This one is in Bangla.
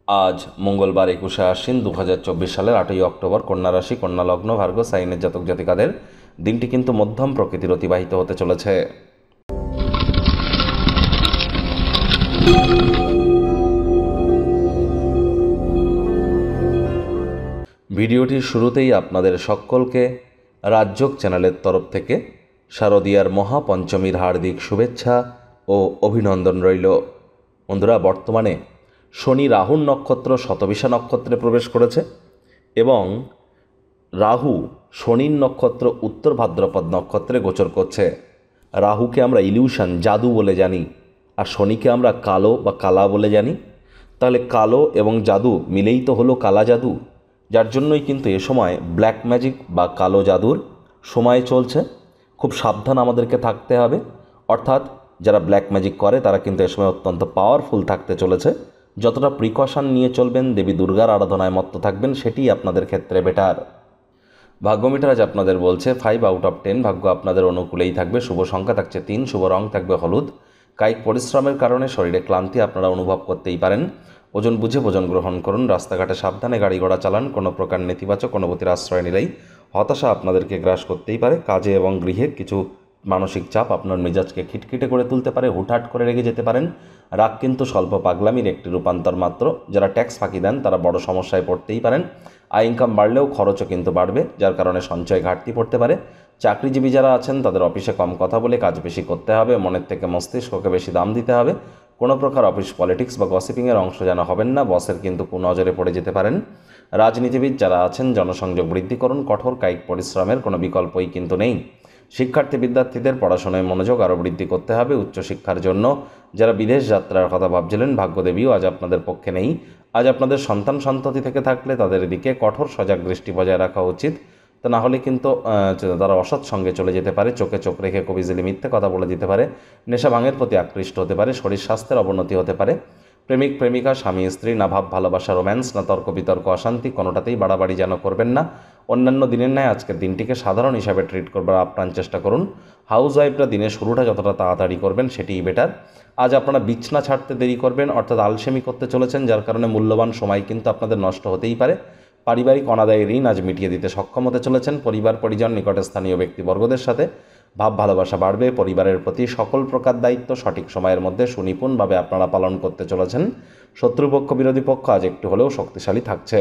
আজ মঙ্গলবার 21শে আশ্বিন 2024 সালের 8ই অক্টোবর, কন্যা রাশি, কন্যা লগ্ন, ভার্গ সাইনের জাতক জাতিকাদের দিনটি কিন্তু মধ্যম প্রকৃতির অতিবাহিত হতে চলেছে। ভিডিওটির শুরুতেই আপনাদের সকলকে রাজযোগ চ্যানেলের তরফ থেকে শারদীয়ার মহাপঞ্চমীর হার্দিক শুভেচ্ছা ও অভিনন্দন রইল। বন্ধুরা, বর্তমানে শনি রাহুর নক্ষত্র শতবিশা নক্ষত্রে প্রবেশ করেছে এবং রাহু শনির নক্ষত্র উত্তর ভাদ্রপদ নক্ষত্রে গোচর করছে। রাহুকে আমরা ইলিউশন, জাদু বলে জানি, আর শনিকে আমরা কালো বা কালা বলে জানি। তাহলে কালো এবং জাদু মিলেই তো হলো কালা জাদু, যার জন্যই কিন্তু এ সময় ব্ল্যাক ম্যাজিক বা কালো জাদুর সময় চলছে। খুব সাবধান আমাদেরকে থাকতে হবে, অর্থাৎ যারা ব্ল্যাক ম্যাজিক করে তারা কিন্তু এ সময় অত্যন্ত পাওয়ারফুল থাকতে চলেছে। যতটা প্রিকশন নিয়ে চলবেন, দেবী দুর্গার আরাধনায় মত্ত থাকবেন, সেটি আপনাদের ক্ষেত্রে বেটার। ভাগ্যমিটার আজ আপনাদের বলছে 5 আউট অফ 10, ভাগ্য আপনাদের অনুকূলেই থাকবে। শুভ সংখ্যা থাকছে 3, শুভ রং থাকবে হলুদ। কায়িক পরিশ্রমের কারণে শরীরে ক্লান্তি আপনারা অনুভব করতেই পারেন। ওজন বুঝে ভোজন গ্রহণ করুন। রাস্তাঘাটে সাবধানে গাড়ি ঘোড়া চালান। কোনো প্রকার নেতিবাচক অনুভূতির আশ্রয় নিলেই হতাশা আপনাদেরকে গ্রাস করতেই পারে। কাজে এবং গৃহে কিছু মানসিক চাপ আপনার মেজাজকে খিটখিটে করে তুলতে পারে। হুটহাট করে রেগে যেতে পারেন। রাগ কিন্তু স্বল্প পাগলামির একটি রূপান্তর মাত্র। যারা ট্যাক্স ফাঁকি দেন তারা বড় সমস্যায় পড়তেই পারেন। আয় ইনকাম বাড়লেও খরচও কিন্তু বাড়বে, যার কারণে সঞ্চয় ঘাটতি পড়তে পারে। চাকরিজীবী যারা আছেন তাদের অফিসে কম কথা বলে কাজ বেশি করতে হবে। মনের থেকে মস্তিষ্ককে বেশি দাম দিতে হবে। কোনো প্রকার অফিস পলিটিক্স বা গসিপিংয়ের অংশ যেন হবেন না। বসের কিন্তু কুনজরে পড়ে যেতে পারেন। রাজনীতিবিদ যারা আছেন জনসংযোগ বৃদ্ধি করুন। কঠোর কায়িক পরিশ্রমের কোনো বিকল্পই কিন্তু নেই। শিক্ষার্থী বিদ্যার্থীদের পড়াশোনায় মনোযোগ আরও বৃদ্ধি করতে হবে। উচ্চশিক্ষার জন্য যারা বিদেশ যাত্রার কথা ভাবছিলেন, ভাগ্যদেবীও আজ আপনাদের পক্ষে নেই। আজ আপনাদের সন্তান সন্ততি থেকে থাকলে তাদের দিকে কঠোর সজাগ দৃষ্টি বজায় রাখা উচিত। তা না হলে কিন্তু তারা অসৎ সঙ্গে চলে যেতে পারে। চোখে চোখ রেখে খুব ইজিলি মিথ্যে কথা বলে দিতে পারে। নেশা ভাঙের প্রতি আকৃষ্ট হতে পারে। শরীর স্বাস্থ্যের অবনতি হতে পারে। প্রেমিক প্রেমিকা, স্বামী স্ত্রী, না ভাব ভালোবাসা, রোম্যান্স, না তর্ক বিতর্ক, অশান্তি, কোনোটাতেই বাড়াবাড়ি যেন করবেন না। অন্যান্য দিনের ন্যায় আজকের দিনটিকে সাধারণ হিসাবে ট্রিট করবার আপ্রাণ চেষ্টা করুন। হাউস ওয়াইফরা দিনের শুরুটা যতটা তাড়াতাড়ি করবেন সেটিই বেটার। আজ আপনারা বিছনা ছাড়তে দেরি করবেন, অর্থাৎ আলসেমি করতে চলেছেন, যার কারণে মূল্যবান সময় কিন্তু আপনাদের নষ্ট হতেই পারে। পারিবারিক অনাদায়ী ঋণ আজ মিটিয়ে দিতে সক্ষম হতে চলেছেন। পরিবার পরিজন, নিকটে স্থানীয় ব্যক্তিবর্গদের সাথে ভাব ভালোবাসা বাড়বে। পরিবারের প্রতি সকল প্রকার দায়িত্ব সঠিক সময়ের মধ্যে সুনিপুণভাবে আপনারা পালন করতে চলেছেন। শত্রুপক্ষ বিরোধী পক্ষ আজ একটু হলেও শক্তিশালী থাকছে।